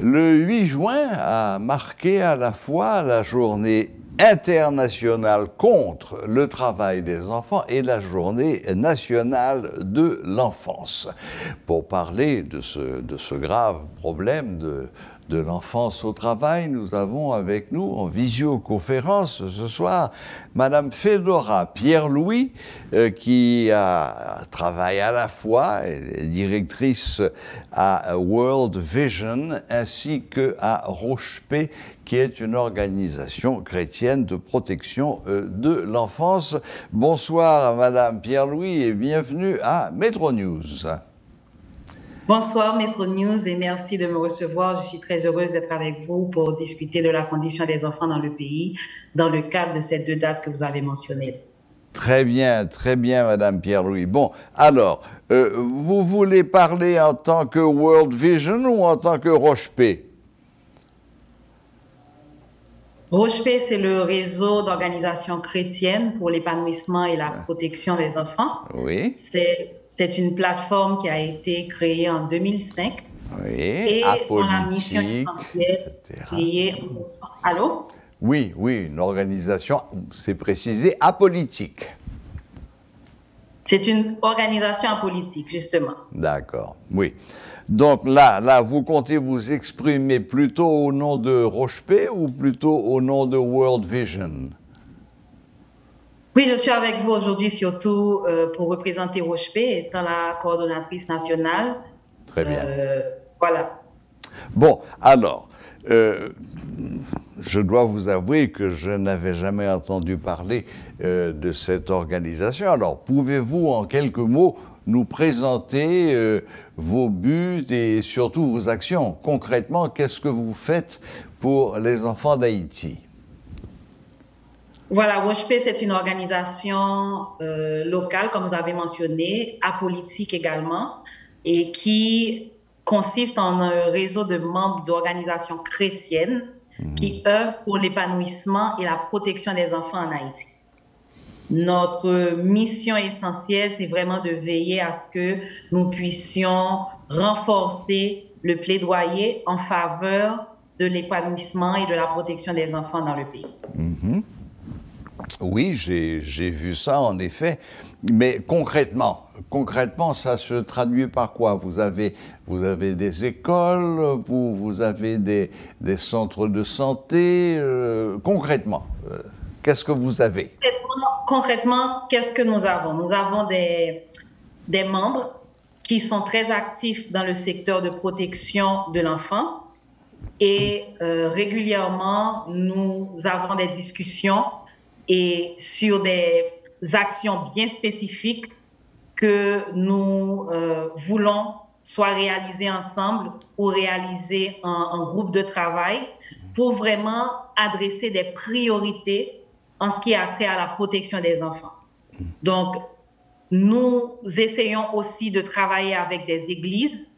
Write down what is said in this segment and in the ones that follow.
Le 8 juin a marqué à la fois la journée internationale contre le travail des enfants et la journée nationale de l'enfance. Pour parler de ce grave problème de l'enfance au travail, nous avons avec nous en visioconférence ce soir Madame Fedora Pierre-Louis qui travaille à la fois, elle est directrice à World Vision ainsi qu'à Roche-P qui est une organisation chrétienne de protection de l'enfance. Bonsoir à Madame Pierre-Louis et bienvenue à Metro News. Bonsoir Metro News et merci de me recevoir. Je suis très heureuse d'être avec vous pour discuter de la condition des enfants dans le pays dans le cadre de ces deux dates que vous avez mentionnées. Très bien, Madame Pierre-Louis. Bon, alors, vous voulez parler en tant que World Vision ou en tant que Roche-P? Roche-P, c'est le réseau d'organisations chrétiennes pour l'épanouissement et la protection des enfants. Oui. C'est une plateforme qui a été créée en 2005. Oui, et apolitique, dont la mission essentielle est... Allô? Oui, une organisation, c'est précisé, apolitique. C'est une organisation apolitique, justement. D'accord, oui. Donc là, vous comptez vous exprimer plutôt au nom de Roche-P ou plutôt au nom de World Vision? Oui, je suis avec vous aujourd'hui surtout pour représenter Roche-P, étant la coordonnatrice nationale. Très bien. Voilà. Bon, alors, je dois vous avouer que je n'avais jamais entendu parler de cette organisation. Alors, pouvez-vous en quelques mots nous présenter vos buts et surtout vos actions? Concrètement, qu'est-ce que vous faites pour les enfants d'Haïti? Voilà, Roche-P, c'est une organisation locale, comme vous avez mentionné, apolitique également, et qui consiste en un réseau de membres d'organisations chrétiennes qui œuvrent pour l'épanouissement et la protection des enfants en Haïti. Notre mission essentielle, c'est vraiment de veiller à ce que nous puissions renforcer le plaidoyer en faveur de l'épanouissement et de la protection des enfants dans le pays. Oui, j'ai vu ça en effet, mais concrètement, ça se traduit par quoi? Vous avez des écoles, vous avez des centres de santé, concrètement, qu'est-ce que vous avez? Concrètement, qu'est-ce que nous avons? Nous avons des membres qui sont très actifs dans le secteur de protection de l'enfant et régulièrement, nous avons des discussions et sur des actions bien spécifiques que nous voulons soit réaliser ensemble ou réaliser en groupe de travail pour vraiment adresser des priorités en ce qui a trait à la protection des enfants. Donc, nous essayons aussi de travailler avec des églises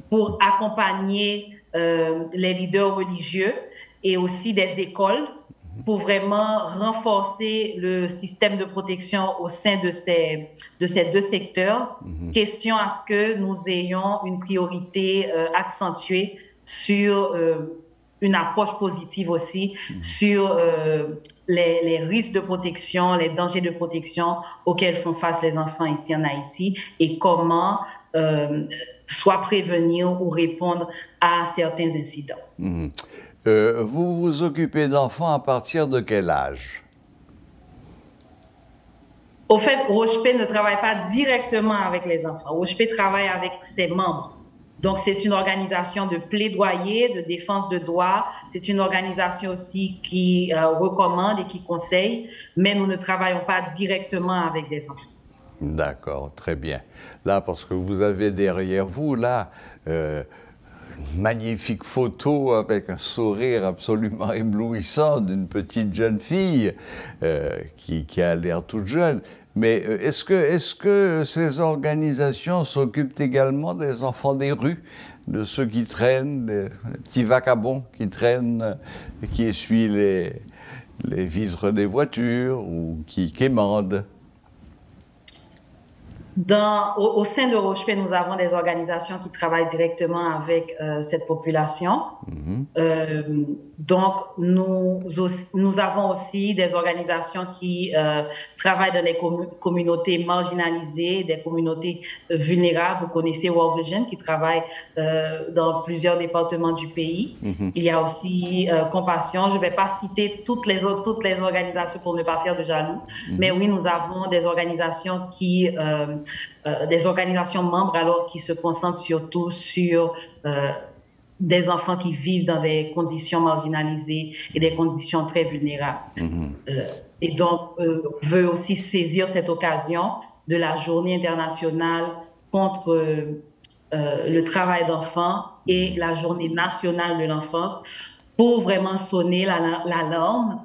pour accompagner les leaders religieux et aussi des écoles pour vraiment renforcer le système de protection au sein de ces deux secteurs. Question à ce que nous ayons une priorité accentuée sur une approche positive aussi sur les risques de protection, les dangers de protection auxquels font face les enfants ici en Haïti et comment soit prévenir ou répondre à certains incidents. Vous vous occupez d'enfants à partir de quel âge? Au fait, Roche-P ne travaille pas directement avec les enfants. Roche-P travaille avec ses membres. Donc, c'est une organisation de plaidoyer, de défense de droits. C'est une organisation aussi qui recommande et qui conseille, mais nous ne travaillons pas directement avec des enfants. D'accord, très bien. Là, parce que vous avez derrière vous, là, une magnifique photo avec un sourire absolument éblouissant d'une petite jeune fille qui a l'air toute jeune. Mais est-ce que ces organisations s'occupent également des enfants des rues, de ceux qui traînent, des petits vagabonds qui traînent, qui essuient les vitres des voitures ou qui quémandent? Au sein de Roche-P, nous avons des organisations qui travaillent directement avec cette population. Donc, nous avons aussi des organisations qui travaillent dans des communautés marginalisées, des communautés vulnérables. Vous connaissez World Vision qui travaille dans plusieurs départements du pays. Il y a aussi Compassion. Je ne vais pas citer toutes les organisations pour ne pas faire de jaloux. Mais oui, nous avons des organisations des organisations membres alors qui se concentrent surtout sur des enfants qui vivent dans des conditions marginalisées et des conditions très vulnérables. Et donc, veut aussi saisir cette occasion de la Journée internationale contre le travail d'enfants et la Journée nationale de l'enfance pour vraiment sonner l'alarme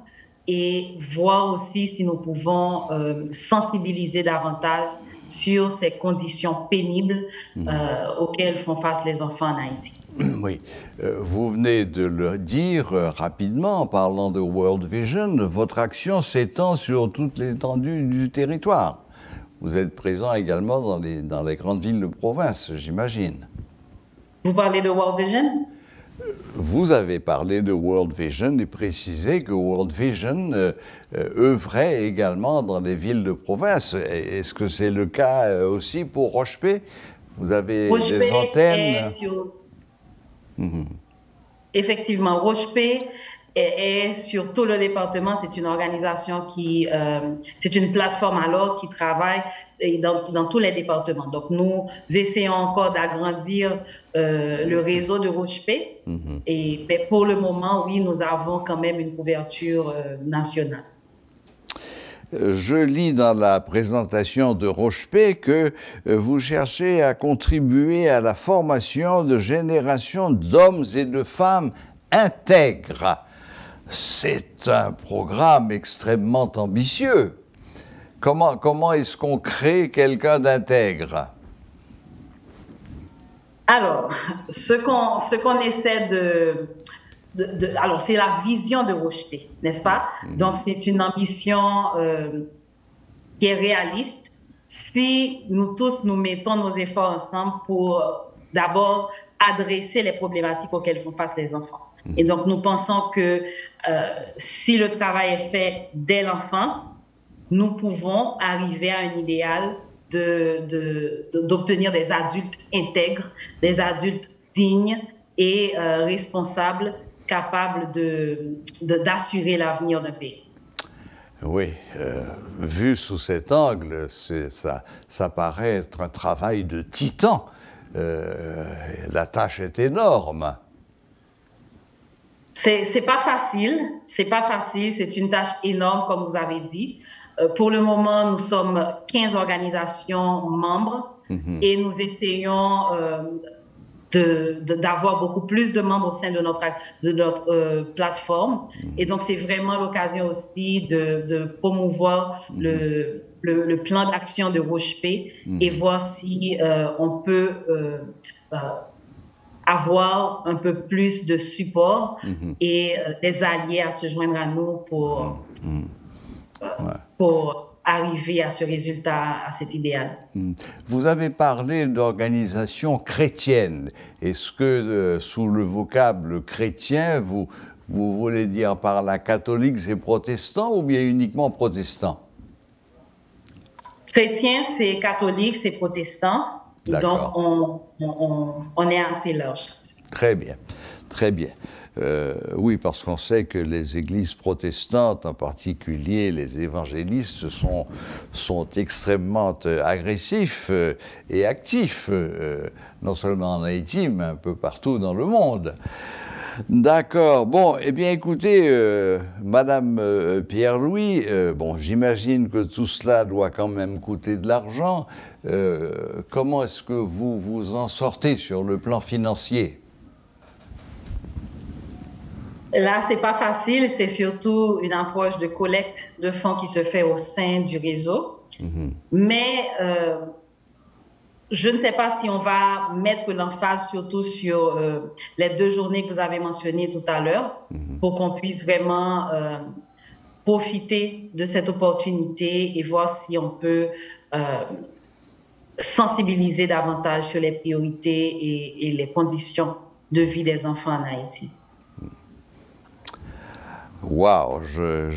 et voir aussi si nous pouvons sensibiliser davantage sur ces conditions pénibles auxquelles font face les enfants en Haïti. Oui, vous venez de le dire rapidement en parlant de World Vision, votre action s'étend sur toute l'étendue du territoire. Vous êtes présent également dans les grandes villes de province, j'imagine. Vous parlez de World Vision? Vous avez parlé de World Vision et précisé que World Vision œuvrait également dans les villes de province. Est-ce que c'est le cas aussi pour Roche-P? Vous avez des antennes? Effectivement, Roche-P est sur tout le département. C'est une organisation c'est une plateforme alors qui travaille dans tous les départements. Donc, nous essayons encore d'agrandir le réseau de Roche-P. Et pour le moment, oui, nous avons quand même une couverture nationale. Je lis dans la présentation de Roche-P que vous cherchez à contribuer à la formation de générations d'hommes et de femmes intègres. C'est un programme extrêmement ambitieux. Comment est-ce qu'on crée quelqu'un d'intègre? Alors, ce qu'on essaie alors, c'est la vision de Roche-P, n'est-ce pas? Donc, c'est une ambition qui est réaliste. Si nous tous nous mettons nos efforts ensemble pour d'abord adresser les problématiques auxquelles font face les enfants. Et donc, nous pensons que si le travail est fait dès l'enfance, nous pouvons arriver à un idéal d'obtenir des adultes intègres, des adultes dignes et responsables, capables d'assurer l'avenir d'un pays. Oui, vu sous cet angle, ça paraît être un travail de titan. La tâche est énorme. C'est pas facile, c'est une tâche énorme, comme vous avez dit. Pour le moment, nous sommes 15 organisations membres et nous essayons d'avoir beaucoup plus de membres au sein de notre plateforme. Et donc, c'est vraiment l'occasion aussi de promouvoir le plan d'action de Roche-P et voir si on peut avoir un peu plus de support et des alliés à se joindre à nous pour arriver à ce résultat, à cet idéal. Vous avez parlé d'organisations chrétiennes. Est-ce que sous le vocable chrétien, vous voulez dire par là catholiques et protestants ou bien uniquement protestants? Chrétien, c'est catholique, c'est protestant. Donc, on est assez large. Très bien, très bien. Oui, parce qu'on sait que les églises protestantes, en particulier les évangélistes, sont extrêmement agressifs et actifs, non seulement en Haïti, mais un peu partout dans le monde. D'accord. Bon, eh bien, écoutez, Madame Pierre-Louis, bon, j'imagine que tout cela doit quand même coûter de l'argent. Comment est-ce que vous vous en sortez sur le plan financier? Là, c'est pas facile. C'est surtout une approche de collecte de fonds qui se fait au sein du réseau. Mais je ne sais pas si on va mettre l'emphase surtout sur les 2 journées que vous avez mentionnées tout à l'heure pour qu'on puisse vraiment profiter de cette opportunité et voir si on peut sensibiliser davantage sur les priorités et les conditions de vie des enfants en Haïti. Waouh,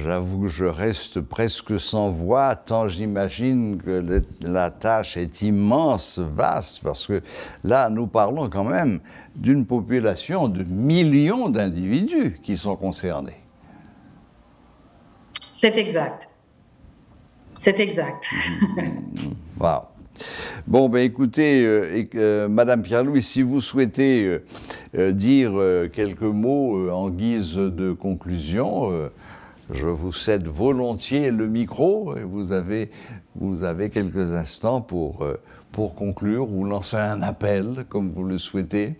j'avoue que je reste presque sans voix, tant j'imagine que la tâche est immense, vaste, parce que là, nous parlons quand même d'une population de millions d'individus qui sont concernés. C'est exact. C'est exact. Waouh. Bon, ben écoutez, Madame Pierre-Louis, si vous souhaitez dire quelques mots en guise de conclusion, je vous cède volontiers le micro et vous avez quelques instants pour conclure ou lancer un appel, comme vous le souhaitez.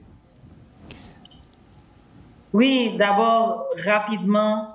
Oui, d'abord, rapidement,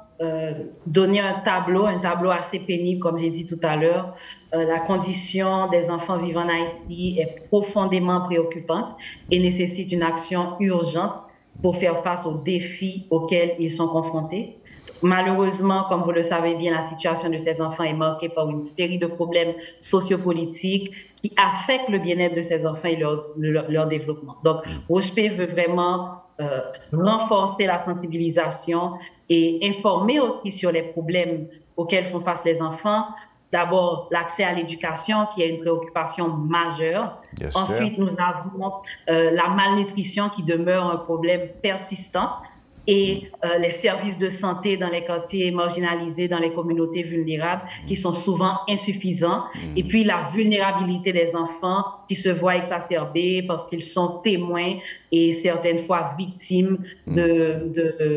donner un tableau assez pénible, comme j'ai dit tout à l'heure. La condition des enfants vivant en Haïti est profondément préoccupante et nécessite une action urgente pour faire face aux défis auxquels ils sont confrontés. Malheureusement, comme vous le savez bien, la situation de ces enfants est marquée par une série de problèmes sociopolitiques qui affectent le bien-être de ces enfants et leur développement. Donc, Roche-P veut vraiment renforcer la sensibilisation et informer aussi sur les problèmes auxquels font face les enfants. D'abord, l'accès à l'éducation, qui est une préoccupation majeure. Ensuite, nous avons la malnutrition qui demeure un problème persistant et les services de santé dans les quartiers marginalisés, dans les communautés vulnérables, qui sont souvent insuffisants. Et puis la vulnérabilité des enfants qui se voit exacerbée parce qu'ils sont témoins et certaines fois victimes de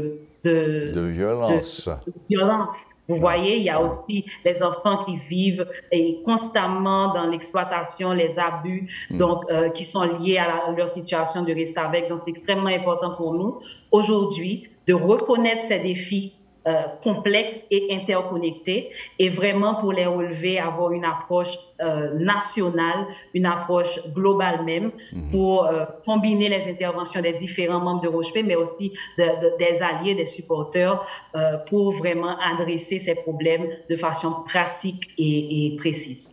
violence. Vous voyez, il y a aussi les enfants qui vivent constamment dans l'exploitation, les abus, donc qui sont liés à leur situation de rester avec. Donc, c'est extrêmement important pour nous aujourd'hui de reconnaître ces défis complexes et interconnectés et vraiment pour les relever, avoir une approche nationale, une approche globale même pour combiner les interventions des différents membres de Roche-P, mais aussi des alliés, des supporters pour vraiment adresser ces problèmes de façon pratique et précise.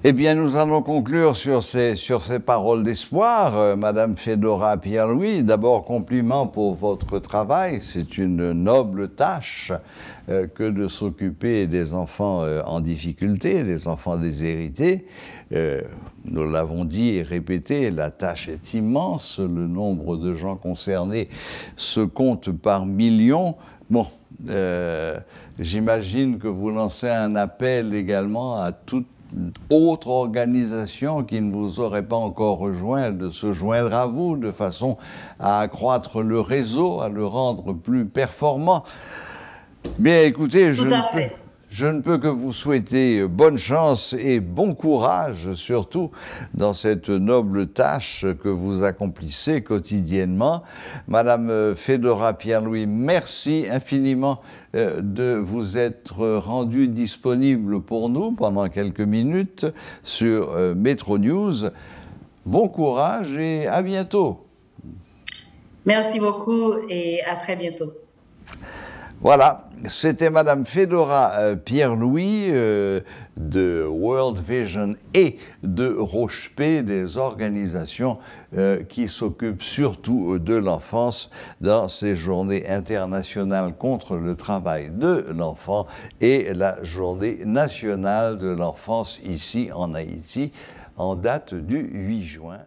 Eh bien, nous allons conclure sur ces paroles d'espoir. Madame Fédora Pierre-Louis, d'abord, compliment pour votre travail. C'est une noble tâche que de s'occuper des enfants en difficulté, des enfants déshérités. Nous l'avons dit et répété, la tâche est immense. Le nombre de gens concernés se compte par millions. Bon, j'imagine que vous lancez un appel également à toute autre organisation qui ne vous aurait pas encore rejoint de se joindre à vous de façon à accroître le réseau, à le rendre plus performant. Bien, écoutez, je ne peux que vous souhaiter bonne chance et bon courage, surtout dans cette noble tâche que vous accomplissez quotidiennement. Madame Fédora Pierre-Louis, merci infiniment de vous être rendue disponible pour nous pendant quelques minutes sur Métro News. Bon courage et à bientôt. Merci beaucoup et à très bientôt. Voilà, c'était Madame Fédora Pierre-Louis de World Vision et de Roche-P, des organisations qui s'occupent surtout de l'enfance dans ces journées internationales contre le travail de l'enfant et la journée nationale de l'enfance ici en Haïti en date du 8 juin.